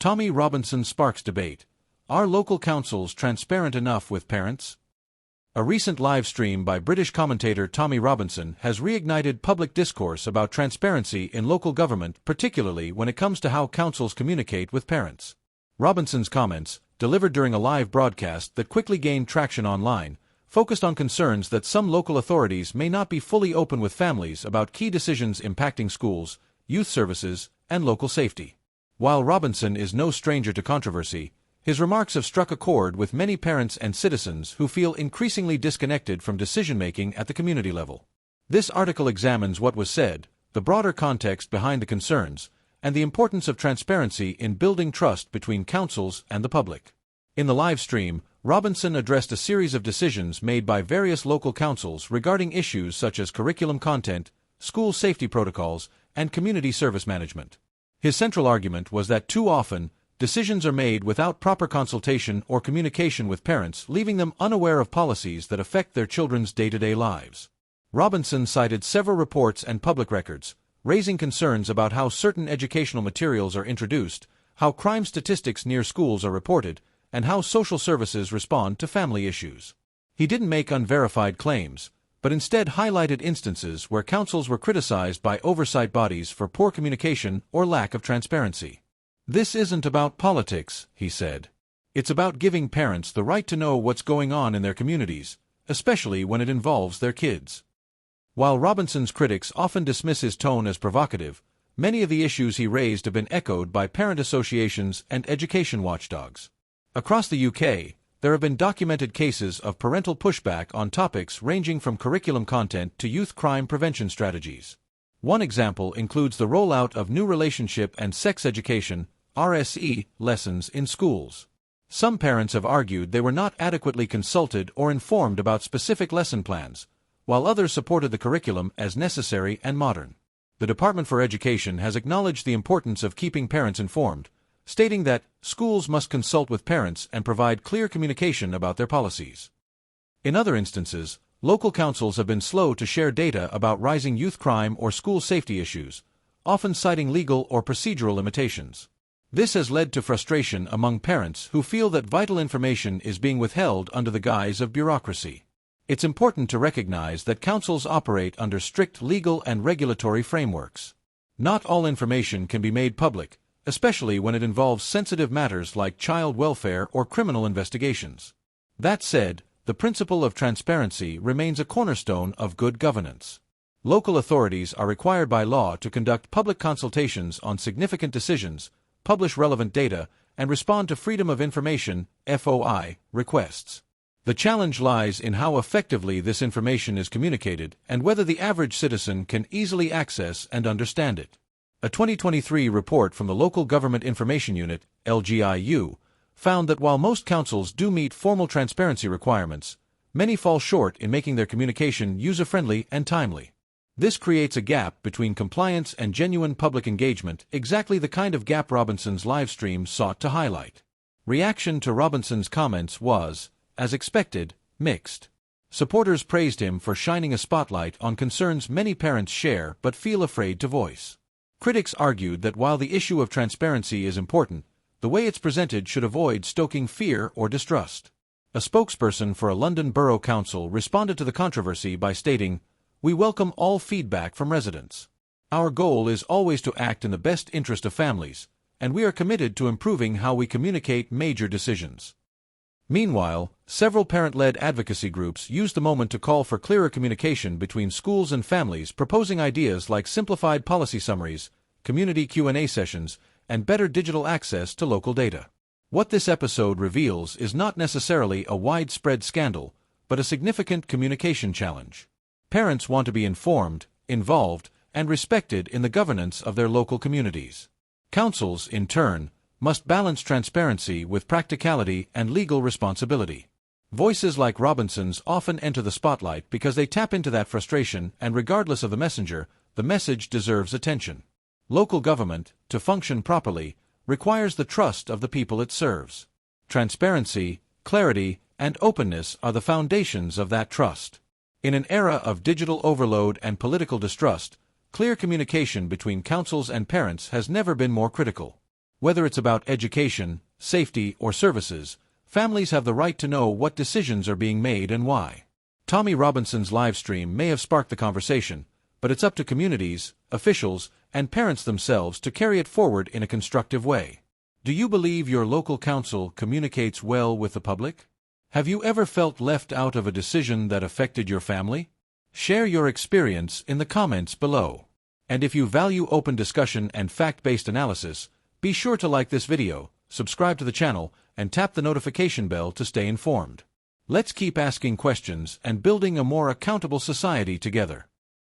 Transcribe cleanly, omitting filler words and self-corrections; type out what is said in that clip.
Tommy Robinson sparks debate. Are local councils transparent enough with parents? A recent live stream by British commentator Tommy Robinson has reignited public discourse about transparency in local government, particularly when it comes to how councils communicate with parents. Robinson's comments, delivered during a live broadcast that quickly gained traction online, focused on concerns that some local authorities may not be fully open with families about key decisions impacting schools, youth services, and local safety. While Robinson is no stranger to controversy, his remarks have struck a chord with many parents and citizens who feel increasingly disconnected from decision-making at the community level. This article examines what was said, the broader context behind the concerns, and the importance of transparency in building trust between councils and the public. In the live stream, Robinson addressed a series of decisions made by various local councils regarding issues such as curriculum content, school safety protocols, and community service management. His central argument was that too often, decisions are made without proper consultation or communication with parents, leaving them unaware of policies that affect their children's day-to-day lives. Robinson cited several reports and public records, raising concerns about how certain educational materials are introduced, how crime statistics near schools are reported, and how social services respond to family issues. He didn't make unverified claims, but instead highlighted instances where councils were criticized by oversight bodies for poor communication or lack of transparency. This isn't about politics, he said. It's about giving parents the right to know what's going on in their communities, especially when it involves their kids. While Robinson's critics often dismiss his tone as provocative, many of the issues he raised have been echoed by parent associations and education watchdogs. Across the UK, there have been documented cases of parental pushback on topics ranging from curriculum content to youth crime prevention strategies. One example includes the rollout of new relationship and sex education (RSE) lessons in schools. Some parents have argued they were not adequately consulted or informed about specific lesson plans, while others supported the curriculum as necessary and modern. The Department for Education has acknowledged the importance of keeping parents informed, stating that schools must consult with parents and provide clear communication about their policies. In other instances, local councils have been slow to share data about rising youth crime or school safety issues, often citing legal or procedural limitations. This has led to frustration among parents who feel that vital information is being withheld under the guise of bureaucracy. It's important to recognize that councils operate under strict legal and regulatory frameworks. Not all information can be made public, especially when it involves sensitive matters like child welfare or criminal investigations. That said, the principle of transparency remains a cornerstone of good governance. Local authorities are required by law to conduct public consultations on significant decisions, publish relevant data, and respond to Freedom of Information (FOI) requests. The challenge lies in how effectively this information is communicated and whether the average citizen can easily access and understand it. A 2023 report from the Local Government Information Unit (LGIU) found that while most councils do meet formal transparency requirements, many fall short in making their communication user-friendly and timely. This creates a gap between compliance and genuine public engagement, exactly the kind of gap Robinson's livestream sought to highlight. Reaction to Robinson's comments was, as expected, mixed. Supporters praised him for shining a spotlight on concerns many parents share but feel afraid to voice. Critics argued that while the issue of transparency is important, the way it's presented should avoid stoking fear or distrust. A spokesperson for a London Borough Council responded to the controversy by stating, "We welcome all feedback from residents. Our goal is always to act in the best interest of families, and we are committed to improving how we communicate major decisions." Meanwhile, several parent-led advocacy groups used the moment to call for clearer communication between schools and families, proposing ideas like simplified policy summaries, community Q&A sessions, and better digital access to local data. What this episode reveals is not necessarily a widespread scandal, but a significant communication challenge. Parents want to be informed, involved, and respected in the governance of their local communities. Councils, in turn, must balance transparency with practicality and legal responsibility. Voices like Robinson's often enter the spotlight because they tap into that frustration, and regardless of the messenger, the message deserves attention. Local government, to function properly, requires the trust of the people it serves. Transparency, clarity, and openness are the foundations of that trust. In an era of digital overload and political distrust, clear communication between councils and parents has never been more critical. Whether it's about education, safety, or services, families have the right to know what decisions are being made and why. Tommy Robinson's live stream may have sparked the conversation, but it's up to communities, officials, and parents themselves to carry it forward in a constructive way. Do you believe your local council communicates well with the public? Have you ever felt left out of a decision that affected your family? Share your experience in the comments below. And if you value open discussion and fact-based analysis, be sure to like this video, subscribe to the channel, and tap the notification bell to stay informed. Let's keep asking questions and building a more accountable society together.